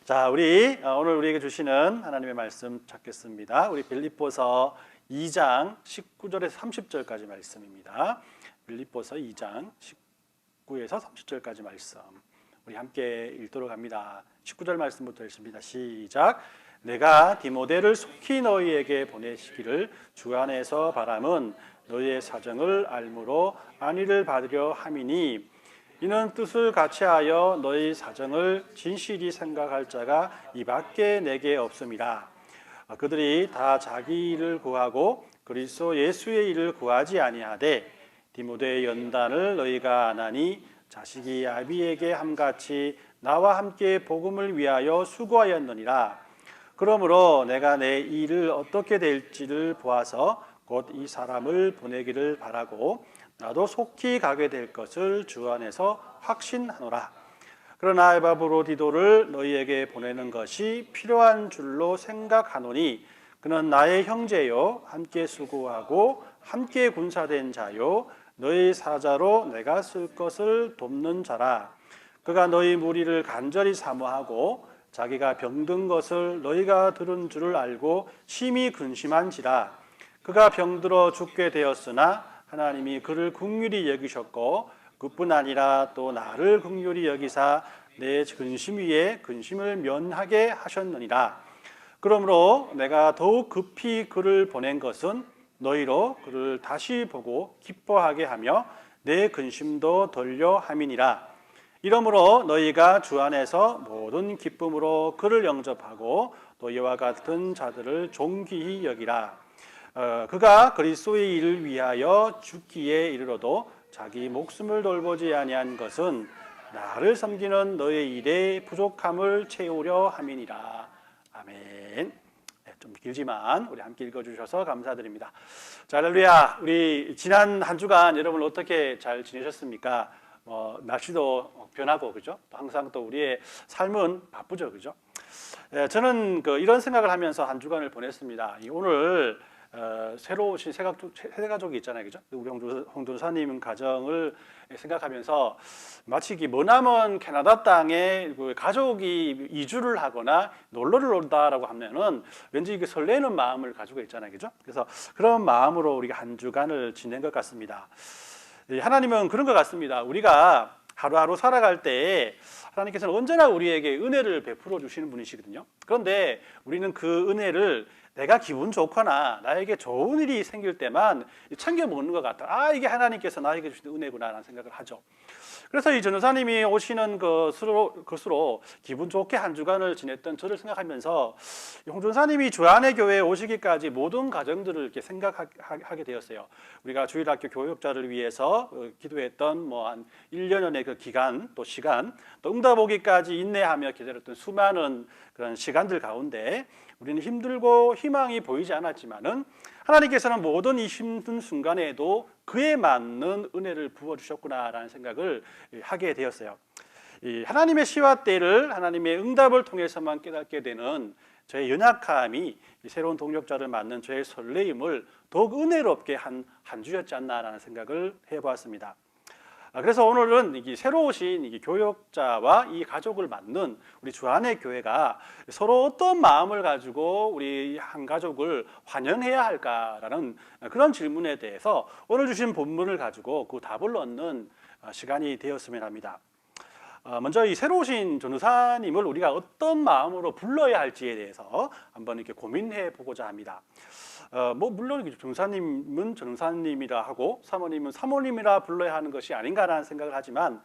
자, 우리 오늘 우리에게 주시는 하나님의 말씀 찾겠습니다. 우리 빌립보서 2장 19절에서 30절까지 말씀입니다. 빌립보서 2장 19에서 30절까지 말씀. 우리 함께 읽도록 합니다. 19절 말씀부터 읽습니다. 시작. 내가 디모데를 속히 너희에게 보내시기를 주 안에서 바람은 너희의 사정을 알므로 안위를 받으려 함이니 이는 뜻을 같이하여 너희 사정을 진실히 생각할 자가 이밖에 내게 없음이라. 그들이 다 자기 일을 구하고 그리스도 예수의 일을 구하지 아니하되 디모데의 연단을 너희가 아나니 자식이 아비에게 함같이 나와 함께 복음을 위하여 수고하였느니라. 그러므로 내가 내 일을 어떻게 될지를 보아서 곧 이 사람을 보내기를 바라고 나도 속히 가게 될 것을 주 안에서 확신하노라. 그러나 에바브로디도를 너희에게 보내는 것이 필요한 줄로 생각하노니 그는 나의 형제요 함께 수고하고 함께 군사된 자요 너희 사자로 내가 쓸 것을 돕는 자라. 그가 너희 무리를 간절히 사모하고 자기가 병든 것을 너희가 들은 줄을 알고 심히 근심한지라. 그가 병들어 죽게 되었으나 하나님이 그를 긍휼히 여기셨고 그뿐 아니라 또 나를 긍휼히 여기사 내 근심 위에 근심을 면하게 하셨느니라. 그러므로 내가 더욱 급히 그를 보낸 것은 너희로 그를 다시 보고 기뻐하게 하며 내 근심도 덜려 함이니라. 이러므로 너희가 주 안에서 모든 기쁨으로 그를 영접하고 또 이와 같은 자들을 존귀히 여기라. 그가 그리스도의 일을 위하여 죽기에 이르러도 자기 목숨을 돌보지 아니한 것은 나를 섬기는 너의 일의 부족함을 채우려 함이니라. 아멘. 네, 좀 길지만 우리 함께 읽어주셔서 감사드립니다. 자, 할렐루야. 우리 지난 한 주간 여러분 어떻게 잘 지내셨습니까? 날씨도 변하고 그죠? 또 항상 또 우리의 삶은 바쁘죠, 그죠? 저는 이런 생각을 하면서 한 주간을 보냈습니다. 오늘 새로 오신 새 가족이 있잖아요, 그죠? 우리 홍준사님 가정을 생각하면서 마치 머나먼 캐나다 땅에 가족이 이주를 하거나 놀러를 온다라고 하면은 왠지 이게 설레는 마음을 가지고 있잖아요, 그죠? 그래서 그런 마음으로 우리가 한 주간을 지낸 것 같습니다. 하나님은 그런 것 같습니다. 우리가 하루하루 살아갈 때 하나님께서는 언제나 우리에게 은혜를 베풀어 주시는 분이시거든요. 그런데 우리는 그 은혜를 내가 기분 좋거나 나에게 좋은 일이 생길 때만 챙겨 먹는 것 같아. 이게 하나님께서 나에게 주신 은혜구나라는 생각을 하죠. 그래서 이 전도사님이 오시는 것으로 기분 좋게 한 주간을 지냈던 저를 생각하면서 홍전사님이 주안의 교회에 오시기까지 모든 과정들을 이렇게 생각하게 되었어요. 우리가 주일학교 교육자를 위해서 기도했던 한 1년여의 그 기간 또 시간 또 응답 오기까지 인내하며 기다렸던 수많은 그런 시간들 가운데 우리는 힘들고 희망이 보이지 않았지만은 하나님께서는 모든 이 힘든 순간에도 그에 맞는 은혜를 부어주셨구나라는 생각을 하게 되었어요. 이 하나님의 시와 때를 하나님의 응답을 통해서만 깨닫게 되는 저의 연약함이 새로운 동역자를 만난 저의 설레임을 더욱 은혜롭게 한 주였지 않나라는 생각을 해보았습니다. 그래서 오늘은 새로 오신 교역자와 이 가족을 맞는 우리 주안의 교회가 서로 어떤 마음을 가지고 우리 한 가족을 환영해야 할까라는 그런 질문에 대해서 오늘 주신 본문을 가지고 그 답을 얻는 시간이 되었으면 합니다. 먼저 이 새로 오신 전도사님을 우리가 어떤 마음으로 불러야 할지에 대해서 한번 이렇게 고민해 보고자 합니다. 물론 전도사님은 전도사님이라 하고 사모님은 사모님이라 불러야 하는 것이 아닌가라는 생각을 하지만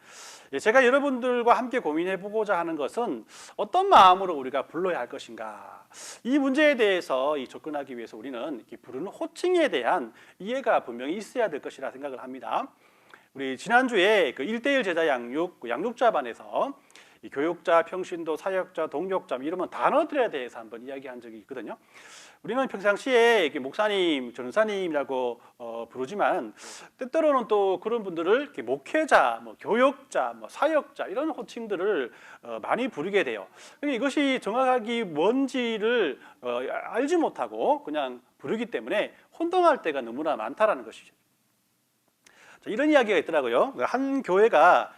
제가 여러분들과 함께 고민해 보고자 하는 것은 어떤 마음으로 우리가 불러야 할 것인가. 이 문제에 대해서 접근하기 위해서 우리는 부르는 호칭에 대한 이해가 분명히 있어야 될 것이라 생각을 합니다. 우리 지난주에 1:1 제자 양육자반에서 이 교육자, 평신도, 사역자, 동역자 이런 단어들에 대해서 한번 이야기한 적이 있거든요. 우리는 평상시에 목사님, 전사님이라고 부르지만 때때로는 또 그런 분들을 이렇게 목회자, 교역자, 사역자 이런 호칭들을 많이 부르게 돼요. 이것이 정확하게 뭔지를 알지 못하고 그냥 부르기 때문에 혼동할 때가 너무나 많다라는 것이죠. 이런 이야기가 있더라고요. 한 교회가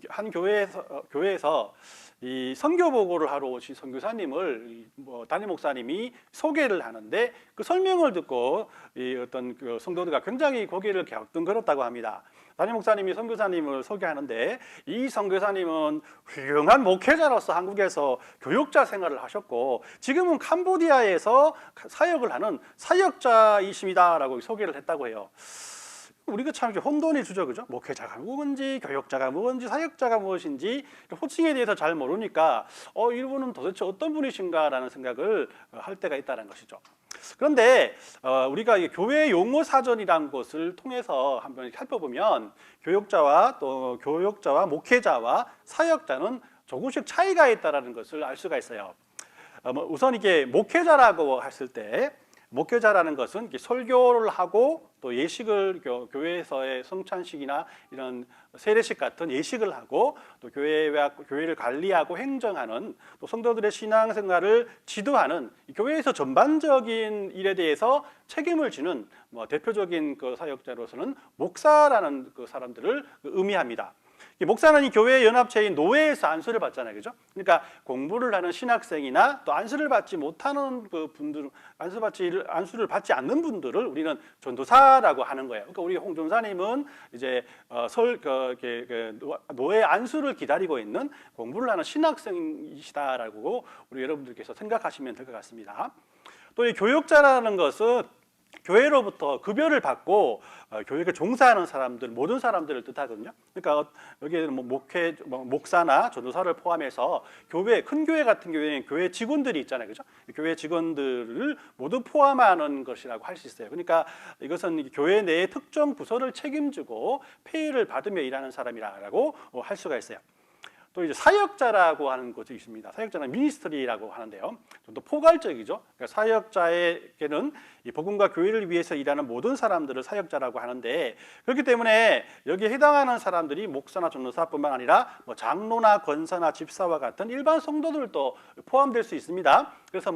한 교회에서 이 선교 보고를 하러 오신 선교사님을 담임 목사님이 소개를 하는데 그 설명을 듣고 이 어떤 그 성도들과 굉장히 고개를 갸우뚱거렸다고 합니다. 담임 목사님이 선교사님을 소개하는데 이 선교사님은 훌륭한 목회자로서 한국에서 교육자 생활을 하셨고 지금은 캄보디아에서 사역을 하는 사역자이십니다라고 소개를 했다고 해요. 우리가 참 혼돈이 주죠, 그죠? 목회자가 무엇인지, 교육자가 무엇인지, 사역자가 무엇인지 호칭에 대해서 잘 모르니까 이분은 도대체 어떤 분이신가라는 생각을 할 때가 있다는 것이죠. 그런데 우리가 교회 용어 사전이라는 것을 통해서 한번 살펴보면 교육자와 목회자와 사역자는 조금씩 차이가 있다는 것을 알 수가 있어요. 우선 이게 목회자라고 했을 때 목회자라는 것은 설교를 하고 또 예식을 교회에서의 성찬식이나 이런 세례식 같은 예식을 하고 또 교회를 관리하고 행정하는 또 성도들의 신앙생활을 지도하는 교회에서 전반적인 일에 대해서 책임을 지는 대표적인 그 사역자로서는 목사라는 그 사람들을 의미합니다. 목사는 이 교회 연합체인 노회에서 안수를 받잖아요, 그죠? 그러니까 공부를 하는 신학생이나 또 안수를 받지 못하는 그 분들, 안수를 받지 않는 분들을 우리는 전도사라고 하는 거예요. 그러니까 우리 홍 전사님은 이제 노회 안수를 기다리고 있는 공부를 하는 신학생이시다라고 우리 여러분들께서 생각하시면 될 것 같습니다. 또 이 교육자라는 것은 교회로부터 급여를 받고 교육에 종사하는 사람들, 모든 사람들을 뜻하거든요. 그러니까 여기에는 목사나 전도사를 포함해서 큰 교회 같은 경우에는 교회 직원들이 있잖아요, 그죠? 교회 직원들을 모두 포함하는 것이라고 할 수 있어요. 그러니까 이것은 교회 내의 특정 부서를 책임지고 페이를 받으며 일하는 사람이라고 할 수가 있어요. 또 이제 사역자라고 하는 것이 있습니다. 사역자는 미니스트리라고 하는데요. 좀 더 포괄적이죠. 그러니까 사역자에게는 이 복음과 교회를 위해서 일하는 모든 사람들을 사역자라고 하는데 그렇기 때문에 여기에 해당하는 사람들이 목사나 전도사뿐만 아니라 장로나 권사나 집사와 같은 일반 성도들도 포함될 수 있습니다. 그래서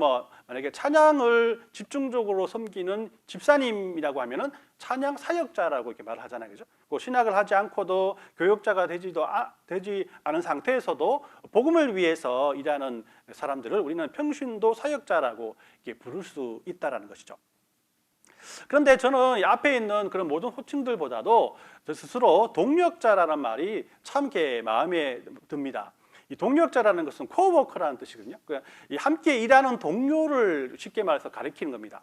만약에 찬양을 집중적으로 섬기는 집사님이라고 하면은 찬양 사역자라고 이렇게 말을 하잖아요, 그죠? 신학을 하지 않고도 교육자가 되지 않은 상태에서도 복음을 위해서 일하는 사람들을 우리는 평신도 사역자라고 이렇게 부를 수 있다라는 것이죠. 그런데 저는 앞에 있는 그런 모든 호칭들보다도 저 스스로 동력자라는 말이 참 마음에 듭니다. 이 동력자라는 것은 코워커라는 뜻이거든요. 그러니까 함께 일하는 동료를 쉽게 말해서 가리키는 겁니다.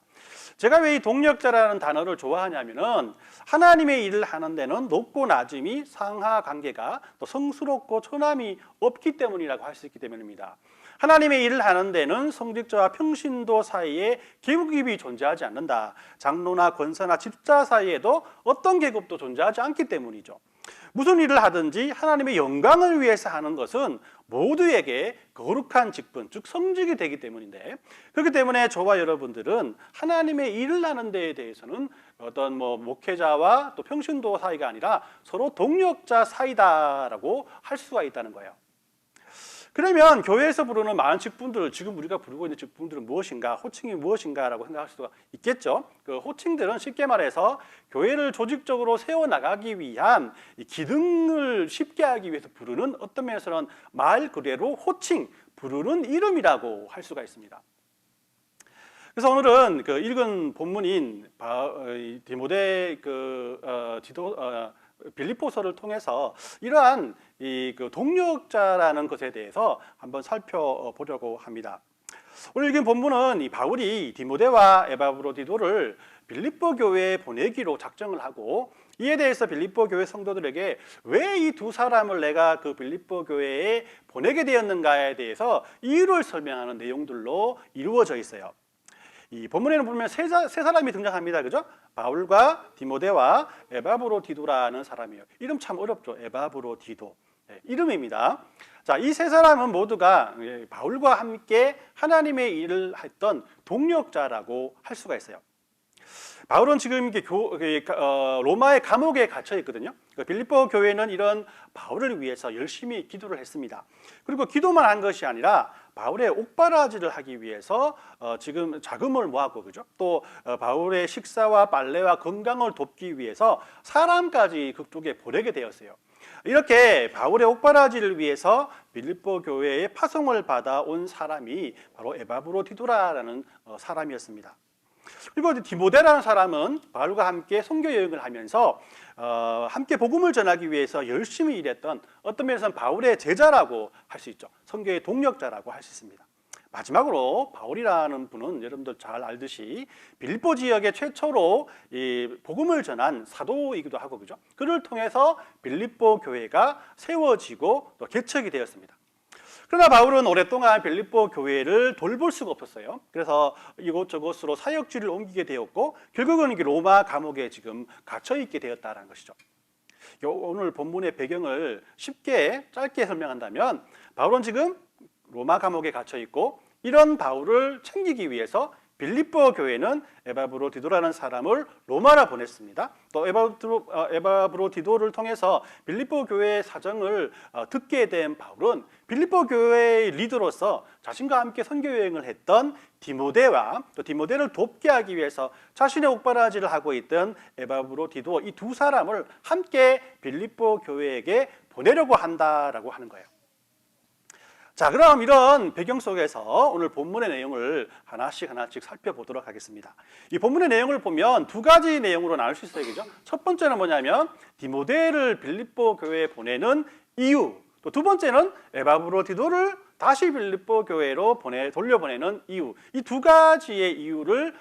제가 왜 이 동력자라는 단어를 좋아하냐면은 하나님의 일을 하는 데는 높고 낮음이 상하 관계가 또 성스럽고 초남이 없기 때문이라고 할 수 있기 때문입니다. 하나님의 일을 하는 데는 성직자와 평신도 사이에 계급이 존재하지 않는다. 장로나 권사나 집사 사이에도 어떤 계급도 존재하지 않기 때문이죠. 무슨 일을 하든지 하나님의 영광을 위해서 하는 것은 모두에게 거룩한 직분, 즉 성직이 되기 때문인데 그렇기 때문에 저와 여러분들은 하나님의 일을 하는 데에 대해서는 어떤 목회자와 또 평신도 사이가 아니라 서로 동력자 사이다라고 할 수가 있다는 거예요. 그러면 교회에서 부르는 많은 직분들, 지금 우리가 부르고 있는 직분들은 무엇인가, 호칭이 무엇인가라고 생각할 수가 있겠죠. 그 호칭들은 쉽게 말해서 교회를 조직적으로 세워나가기 위한 이 기능을 쉽게 하기 위해서 부르는 어떤 면에서는 말 그대로 호칭, 부르는 이름이라고 할 수가 있습니다. 그래서 오늘은 그 읽은 본문인 디모데 빌립보서를 통해서 이러한 그 동력자라는 것에 대해서 한번 살펴보려고 합니다. 오늘 읽은 본문은 이 바울이 디모데와 에바브로디도를 빌립보 교회에 보내기로 작정을 하고 이에 대해서 빌립보 교회 성도들에게 왜 이 두 사람을 내가 그 빌립보 교회에 보내게 되었는가에 대해서 이유를 설명하는 내용들로 이루어져 있어요. 이 본문에는 보면 세 사람이 등장합니다. 그죠? 바울과 디모데와 에바브로디도라는 사람이에요. 이름 참 어렵죠. 에바브로디도. 네, 이름입니다. 자, 이 세 사람은 모두가 바울과 함께 하나님의 일을 했던 동력자라고 할 수가 있어요. 바울은 지금 로마의 감옥에 갇혀 있거든요. 빌립보 교회는 이런 바울을 위해서 열심히 기도를 했습니다. 그리고 기도만 한 것이 아니라 바울의 옥바라지를 하기 위해서 지금 자금을 모았고, 그죠? 또 바울의 식사와 빨래와 건강을 돕기 위해서 사람까지 그쪽에 보내게 되었어요. 이렇게 바울의 옥바라지를 위해서 빌립보 교회에 파송을 받아온 사람이 바로 에바브로디도라라는 사람이었습니다. 그리고 디모데라는 사람은 바울과 함께 선교 여행을 하면서 함께 복음을 전하기 위해서 열심히 일했던, 어떤 면에서는 바울의 제자라고 할 수 있죠. 선교의 동력자라고 할 수 있습니다. 마지막으로 바울이라는 분은 여러분들 잘 알듯이 빌립보 지역에 최초로 이 복음을 전한 사도이기도 하고, 그죠? 그를 통해서 빌립보 교회가 세워지고 또 개척이 되었습니다. 그러나 바울은 오랫동안 빌립보 교회를 돌볼 수가 없었어요. 그래서 이곳저곳으로 사역지를 옮기게 되었고, 결국은 로마 감옥에 지금 갇혀 있게 되었다는 것이죠. 오늘 본문의 배경을 쉽게 짧게 설명한다면, 바울은 지금 로마 감옥에 갇혀 있고, 이런 바울을 챙기기 위해서 빌립보 교회는 에바브로디도라는 사람을 로마로 보냈습니다. 또 에바브로디도를 통해서 빌립보 교회의 사정을 듣게 된 바울은 빌립보 교회의 리더로서 자신과 함께 선교 여행을 했던 디모데와 또 디모데를 돕게 하기 위해서 자신의 옥바라지를 하고 있던 에바브로디도, 이 두 사람을 함께 빌립보 교회에게 보내려고 한다라고 하는 거예요. 자, 그럼 이런 배경 속에서 오늘 본문의 내용을 하나씩 살펴보도록 하겠습니다. 이 본문의 내용을 보면 두 가지 내용으로 나눌 수 있어요, 그죠? 첫 번째는 뭐냐면 디모데를 빌립보 교회에 보내는 이유, 또 두 번째는 에바브로디도를 다시 빌립보 교회로 돌려보내는 이유, 이 두 가지의 이유를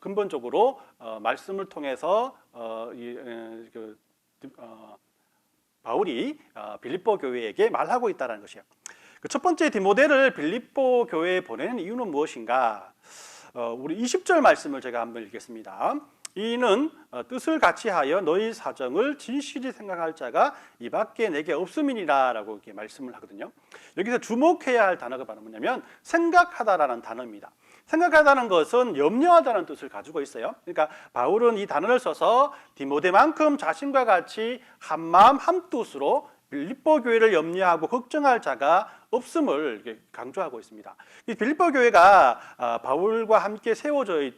근본적으로 말씀을 통해서 바울이 빌립보 교회에게 말하고 있다는 것이에요. 그 첫 번째, 디모데를 빌립보 교회에 보내는 이유는 무엇인가? 우리 20절 말씀을 제가 한번 읽겠습니다. 이는 뜻을 같이 하여 너희 사정을 진실히 생각할 자가 이 밖에 내게 없음이니라 라고 이렇게 말씀을 하거든요. 여기서 주목해야 할 단어가 바로 뭐냐면 생각하다라는 단어입니다. 생각하다는 것은 염려하다는 뜻을 가지고 있어요. 그러니까 바울은 이 단어를 써서 디모데만큼 자신과 같이 한마음 한뜻으로 빌립보 교회를 염려하고 걱정할 자가 없음을 강조하고 있습니다. 이 빌립보 교회가 바울과 함께 세워져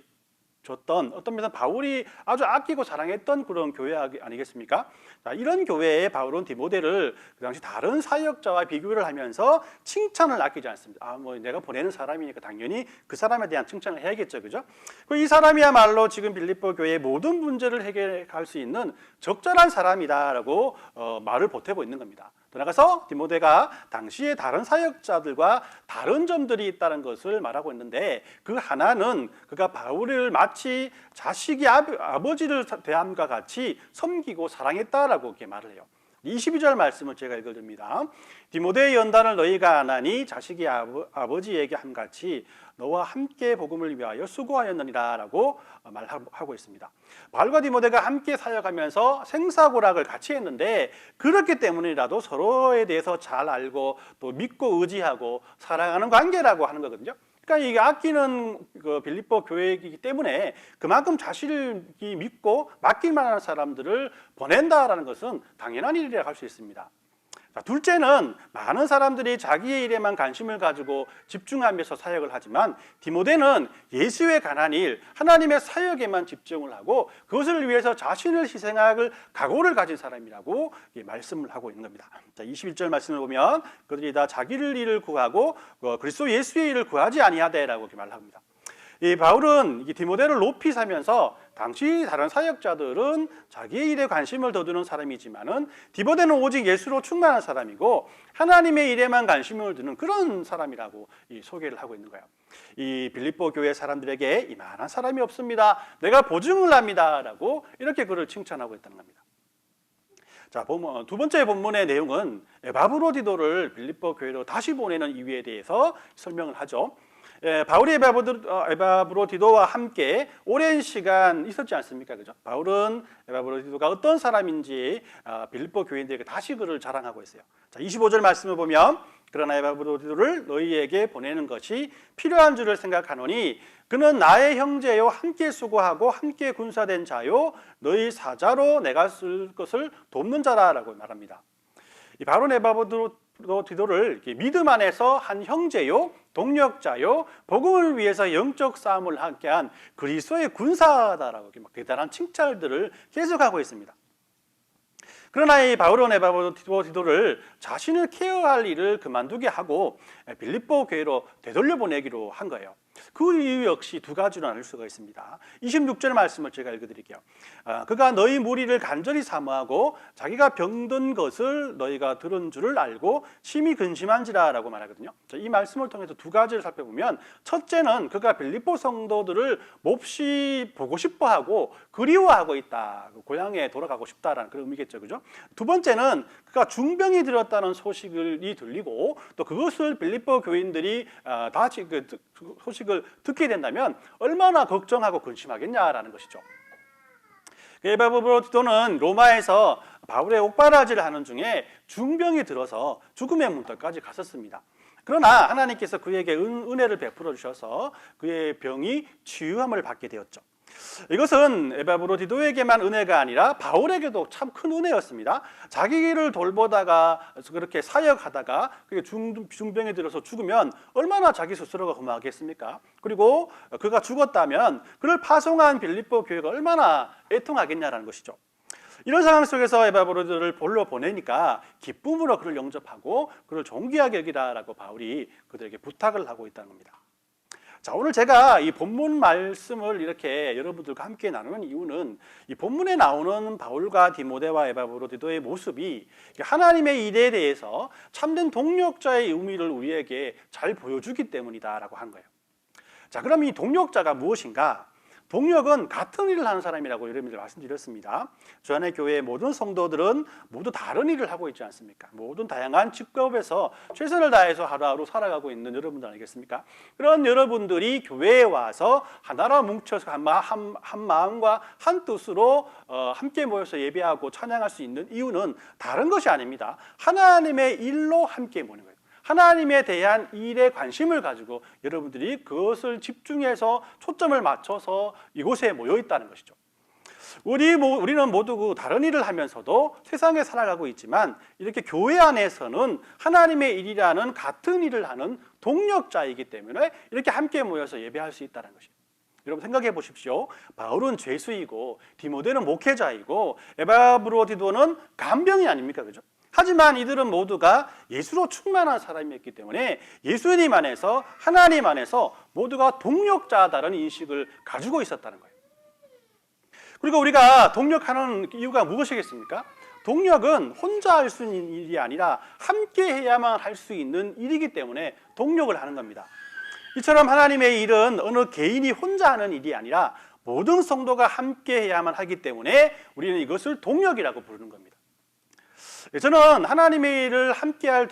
줬던, 어떤 면에서 바울이 아주 아끼고 사랑했던 그런 교회 아니겠습니까? 자, 이런 교회에 바울은 디모데를 그 당시 다른 사역자와 비교를 하면서 칭찬을 아끼지 않습니다. 내가 보내는 사람이니까 당연히 그 사람에 대한 칭찬을 해야겠죠, 그죠? 이 사람이야말로 지금 빌립보 교회의 모든 문제를 해결할 수 있는 적절한 사람이다라고 말을 보태고 있는 겁니다. 또 나가서 디모데가 당시에 다른 사역자들과 다른 점들이 있다는 것을 말하고 있는데, 그 하나는 그가 바울을 마치 자식이 아버지를 대함과 같이 섬기고 사랑했다라고 이렇게 말을 해요. 22절 말씀을 제가 읽어드립니다. 디모데의 연단을 너희가 안 하니 자식이 아버지에게 함같이 너와 함께 복음을 위하여 수고하였느니라 라고 말하고 있습니다. 바울과 디모데가 함께 사역하면서 생사고락을 같이 했는데, 그렇기 때문이라도 서로에 대해서 잘 알고 또 믿고 의지하고 사랑하는 관계라고 하는 거거든요. 그러니까 이게 아끼는 빌립보 교회이기 때문에 그만큼 자신이 믿고 맡길 만한 사람들을 보낸다라는 것은 당연한 일이라고 할 수 있습니다. 자, 둘째는 많은 사람들이 자기의 일에만 관심을 가지고 집중하면서 사역을 하지만 디모데는 예수에 관한 일, 하나님의 사역에만 집중을 하고 그것을 위해서 자신을 희생할 각오를 가진 사람이라고 말씀을 하고 있는 겁니다. 자, 21절 말씀을 보면 그들이 다 자기를 일을 구하고 그리스도 예수의 일을 구하지 아니하되라고 이렇게 말합니다. 이 바울은 이 디모데를 높이 사면서 당시 다른 사역자들은 자기의 일에 관심을 더 두는 사람이지만은 디모데는 오직 예수로 충만한 사람이고 하나님의 일에만 관심을 두는 그런 사람이라고 소개를 하고 있는 거예요. 이 빌립보 교회 사람들에게 이만한 사람이 없습니다. 내가 보증을 합니다라고 이렇게 그를 칭찬하고 있다는 겁니다. 자, 두 번째 본문의 내용은 에바브로디도를 빌립보 교회로 다시 보내는 이유에 대해서 설명을 하죠. 바울이 에바브로디도와 함께 오랜 시간 있었지 않습니까? 그죠? 바울은 에바브로디도가 어떤 사람인지 빌립보 교인들에게 다시 그를 자랑하고 있어요. 자, 25절 말씀을 보면 그러나 에바브로디도를 너희에게 보내는 것이 필요한 줄을 생각하노니 그는 나의 형제요 함께 수고하고 함께 군사된 자요 너희 사자로 내가 쓸 것을 돕는 자라라고 말합니다. 이 바울은 에바브로디도를 믿음 안에서 한 형제요 동력자요 복음을 위해서 영적 싸움을 함께한 그리스도의 군사다라고 대단한 칭찬들을 계속하고 있습니다. 그러나 이 바울은 에바브로디도를 자신을 케어할 일을 그만두게 하고 빌립보 교회로 되돌려 보내기로 한 거예요. 그 이유 역시 두 가지로 나눌 수가 있습니다. 26절 말씀을 제가 읽어드릴게요. 그가 너희 무리를 간절히 사모하고 자기가 병든 것을 너희가 들은 줄을 알고 심히 근심한지라 라고 말하거든요. 이 말씀을 통해서 두 가지를 살펴보면, 첫째는 그가 빌립보 성도들을 몹시 보고 싶어하고 그리워하고 있다, 고향에 돌아가고 싶다라는 그런 의미겠죠, 그죠? 두 번째는 그가 중병이 들었다는 소식이 들리고 또 그것을 빌립보 교인들이 다 그 소식을 듣게 된다면 얼마나 걱정하고 근심하겠냐라는 것이죠. 에바브로디도는 로마에서 바울의 옥바라지를 하는 중에 중병이 들어서 죽음의 문턱까지 갔었습니다. 그러나 하나님께서 그에게 은혜를 베풀어 주셔서 그의 병이 치유함을 받게 되었죠. 이것은 에바브로디도에게만 은혜가 아니라 바울에게도 참 큰 은혜였습니다. 자기를 돌보다가 그렇게 사역하다가 그게 중병에 들어서 죽으면 얼마나 자기 스스로가 허무하겠습니까? 그리고 그가 죽었다면 그를 파송한 빌립보 교회가 얼마나 애통하겠냐라는 것이죠. 이런 상황 속에서 에바브로디도를 볼로 보내니까 기쁨으로 그를 영접하고 그를 존귀하게 여기라라고 바울이 그들에게 부탁을 하고 있다는 겁니다. 자, 오늘 제가 이 본문 말씀을 이렇게 여러분들과 함께 나누는 이유는 이 본문에 나오는 바울과 디모데와 에바브로디도의 모습이 하나님의 일에 대해서 참된 동력자의 의미를 우리에게 잘 보여주기 때문이다라고 한 거예요. 자, 그럼 이 동력자가 무엇인가? 동력은 같은 일을 하는 사람이라고 여러분들 말씀드렸습니다. 주안의 교회의 모든 성도들은 모두 다른 일을 하고 있지 않습니까? 모든 다양한 직업에서 최선을 다해서 하루하루 살아가고 있는 여러분들 아니겠습니까? 그런 여러분들이 교회에 와서 하나로 뭉쳐서 한 마음과 한 뜻으로 함께 모여서 예배하고 찬양할 수 있는 이유는 다른 것이 아닙니다. 하나님의 일로 함께 모이는 거예요. 하나님에 대한 일에 관심을 가지고 여러분들이 그것을 집중해서 초점을 맞춰서 이곳에 모여 있다는 것이죠. 우리는 모두 다른 일을 하면서도 세상에 살아가고 있지만 이렇게 교회 안에서는 하나님의 일이라는 같은 일을 하는 동력자이기 때문에 이렇게 함께 모여서 예배할 수 있다는 것이죠. 여러분 생각해 보십시오. 바울은 죄수이고 디모데는 목회자이고 에바브로디도는 간병이 아닙니까? 그죠? 하지만 이들은 모두가 예수로 충만한 사람이었기 때문에 예수님 안에서 하나님 안에서 모두가 동력자다라는 인식을 가지고 있었다는 거예요. 그리고 우리가 동력하는 이유가 무엇이겠습니까? 동력은 혼자 할 수 있는 일이 아니라 함께 해야만 할 수 있는 일이기 때문에 동력을 하는 겁니다. 이처럼 하나님의 일은 어느 개인이 혼자 하는 일이 아니라 모든 성도가 함께 해야만 하기 때문에 우리는 이것을 동력이라고 부르는 겁니다. 저는 하나님의 일을 함께할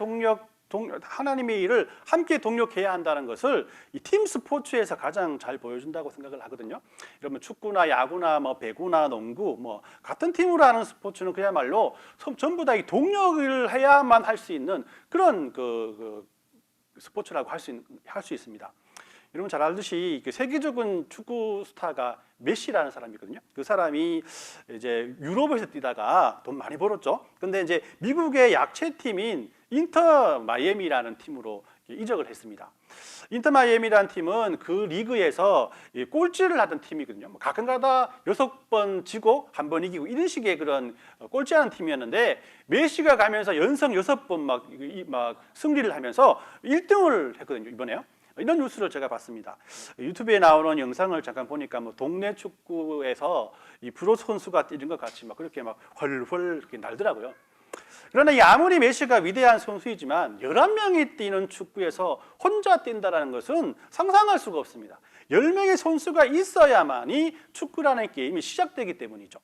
하나님의 일을 함께 동력해야 한다는 것을 이 팀 스포츠에서 가장 잘 보여준다고 생각을 하거든요. 여러분 축구나 야구나 배구나 농구 같은 팀으로 하는 스포츠는 그야말로 전부 다 이 동력을 해야만 할 수 있는 그런 그 스포츠라고 할 수 있습니다. 여러분 잘 알듯이 세계적인 축구 스타가 메시라는 사람이거든요. 그 사람이 이제 유럽에서 뛰다가 돈 많이 벌었죠. 근데 이제 미국의 약체 팀인 인터 마이애미라는 팀으로 이적을 했습니다. 인터 마이애미라는 팀은 그 리그에서 꼴찌를 하던 팀이거든요. 가끔가다 6번 지고 1번 이기고 이런 식의 그런 꼴찌하는 팀이었는데 메시가 가면서 연성 6번 막 승리를 하면서 1등을 했거든요. 이번에요. 이런 뉴스를 제가 봤습니다. 유튜브에 나오는 영상을 잠깐 보니까 동네 축구에서 이 프로 선수가 뛰는 것 같이 그렇게 헐헐 이렇게 날더라고요. 그러나 아무리 메시가 위대한 선수이지만 11명이 뛰는 축구에서 혼자 뛴다는 것은 상상할 수가 없습니다. 10명의 선수가 있어야만이 축구라는 게임이 시작되기 때문이죠.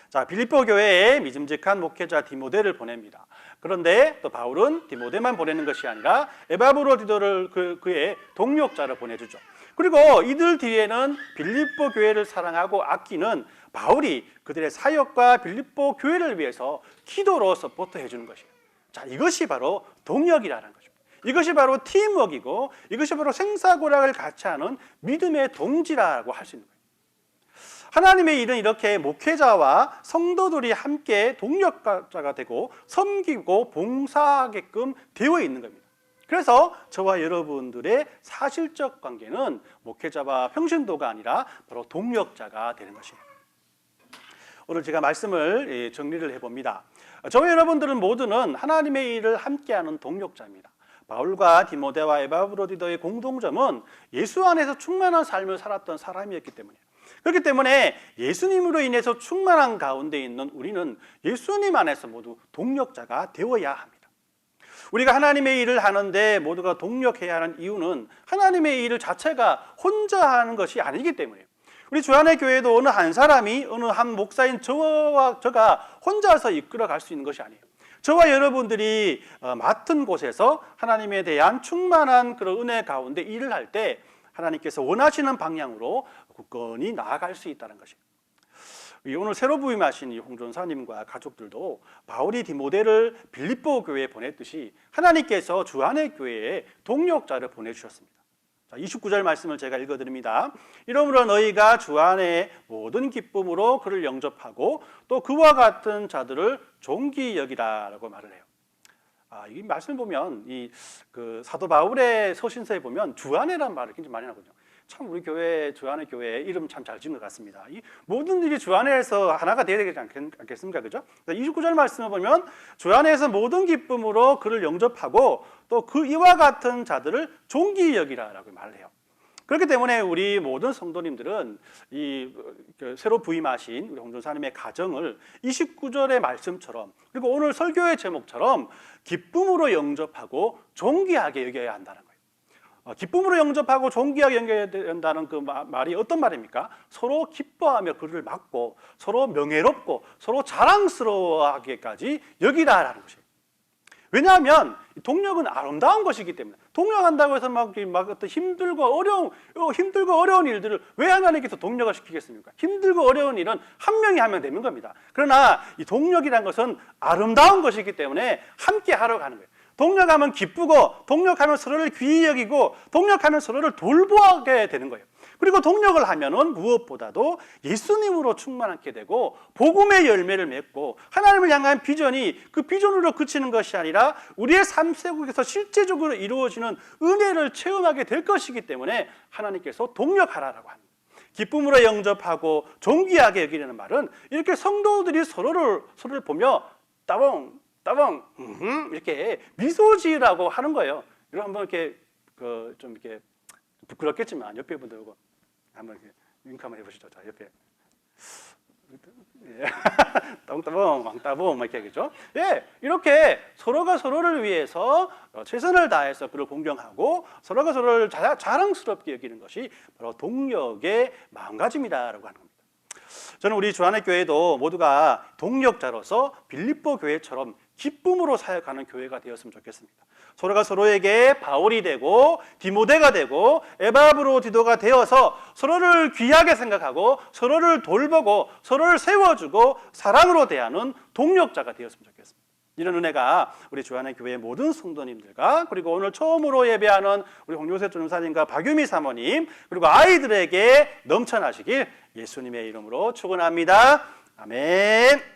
자, 빌립보 교회에 믿음직한 목회자 디모데를 보냅니다. 그런데 또 바울은 디모데만 보내는 것이 아니라 에바브로디도를 그의 동력자로 보내주죠. 그리고 이들 뒤에는 빌립보 교회를 사랑하고 아끼는 바울이 그들의 사역과 빌립보 교회를 위해서 기도로 서포트해 주는 것이에요. 자, 이것이 바로 동력이라는 거죠. 이것이 바로 팀워크이고 이것이 바로 생사고락을 같이 하는 믿음의 동지라고 할 수 있는 거예요. 하나님의 일은 이렇게 목회자와 성도들이 함께 동력자가 되고 섬기고 봉사하게끔 되어 있는 겁니다. 그래서 저와 여러분들의 사실적 관계는 목회자와 평신도가 아니라 바로 동력자가 되는 것이에요. 오늘 제가 말씀을 정리를 해봅니다. 저와 여러분들은 모두는 하나님의 일을 함께하는 동력자입니다. 바울과 디모데와 에바브로디도의 공통점은 예수 안에서 충만한 삶을 살았던 사람이었기 때문이에요. 그렇기 때문에 예수님으로 인해서 충만한 가운데 있는 우리는 예수님 안에서 모두 동력자가 되어야 합니다. 우리가 하나님의 일을 하는데 모두가 동력해야 하는 이유는 하나님의 일 자체가 혼자 하는 것이 아니기 때문이에요. 우리 주안의 교회도 어느 한 사람이 어느 한 목사인 저와 저가 혼자서 이끌어갈 수 있는 것이 아니에요. 저와 여러분들이 맡은 곳에서 하나님에 대한 충만한 그런 은혜 가운데 일을 할 때 하나님께서 원하시는 방향으로 굳건히 나아갈 수 있다는 것이에요. 오늘 새로 부임하신 이 홍전사님과 가족들도 바울이 디모데를 빌립보 교회에 보냈듯이 하나님께서 주안의 교회에 동력자를 보내주셨습니다. 29절 말씀을 제가 읽어드립니다. 이러므로 너희가 주 안에 모든 기쁨으로 그를 영접하고 또 그와 같은 자들을 존귀 여기라라고 말을 해요. 이 말씀을 보면 그 사도 바울의 서신서에 보면 주 안에란 말을 굉장히 많이 하거든요. 참 우리 교회 주안의 교회 이름 참 잘 지은 것 같습니다. 이 모든 일이 주 안에서 하나가 되어야 되지 않겠습니까? 그죠? 29절 말씀을 보면 주 안에서 모든 기쁨으로 그를 영접하고 또 그 이와 같은 자들을 존귀 여기라라고 말을 해요. 그렇기 때문에 우리 모든 성도님들은 새로 부임하신 우리 홍전사님의 가정을 29절의 말씀처럼 그리고 오늘 설교의 제목처럼 기쁨으로 영접하고 존귀하게 여겨야 한다는 거예요. 기쁨으로 영접하고 존귀하게 여겨야 된다는 그 말이 어떤 말입니까? 서로 기뻐하며 그를 맞고 서로 명예롭고 서로 자랑스러워하게까지 여기라라는 것이에요. 왜냐하면 동력은 아름다운 것이기 때문에 동력한다고 해서 막 어떤 힘들고 어려운 일들을 왜 하나님께서 동력을 시키겠습니까? 힘들고 어려운 일은 한 명이 하면 되는 겁니다. 그러나 이 동력이란 것은 아름다운 것이기 때문에 함께 하러 가는 거예요. 동력하면 기쁘고 동력하면 서로를 귀히 여기고 동력하면 서로를 돌보게 되는 거예요. 그리고 동력을 하면은 무엇보다도 예수님으로 충만하게 되고 복음의 열매를 맺고 하나님을 향한 비전이 그 비전으로 그치는 것이 아니라 우리의 삶 속에서 실제적으로 이루어지는 은혜를 체험하게 될 것이기 때문에 하나님께서 동력하라라고 합니다. 기쁨으로 영접하고 존귀하게 여기려는 말은 이렇게 성도들이 서로를 보며 따봉 이렇게 미소 지으라고 하는 거예요. 이거 한번 이렇게 좀 이렇게 부끄럽겠지만 옆에 분들하고 한번 이렇게 윙크 한번 해보시죠. 자, 옆에 똥따봉 왕따봉 이렇게 하겠죠. 예, 이렇게 서로가 서로를 위해서 최선을 다해서 그를 공경하고 서로가 서로를 자랑스럽게 여기는 것이 바로 동력의 마음가짐이다라고 하는 겁니다. 저는 우리 주안의 교회도 모두가 동력자로서 빌립보 교회처럼 기쁨으로 사역하는 교회가 되었으면 좋겠습니다. 서로가 서로에게 바울이 되고 디모데가 되고 에바브로디도가 되어서 서로를 귀하게 생각하고 서로를 돌보고 서로를 세워주고 사랑으로 대하는 동력자가 되었으면 좋겠습니다. 이런 은혜가 우리 주안의 교회의 모든 성도님들과 그리고 오늘 처음으로 예배하는 우리 홍요셉 전사님과 박유미 사모님 그리고 아이들에게 넘쳐나시길 예수님의 이름으로 축원합니다. 아멘.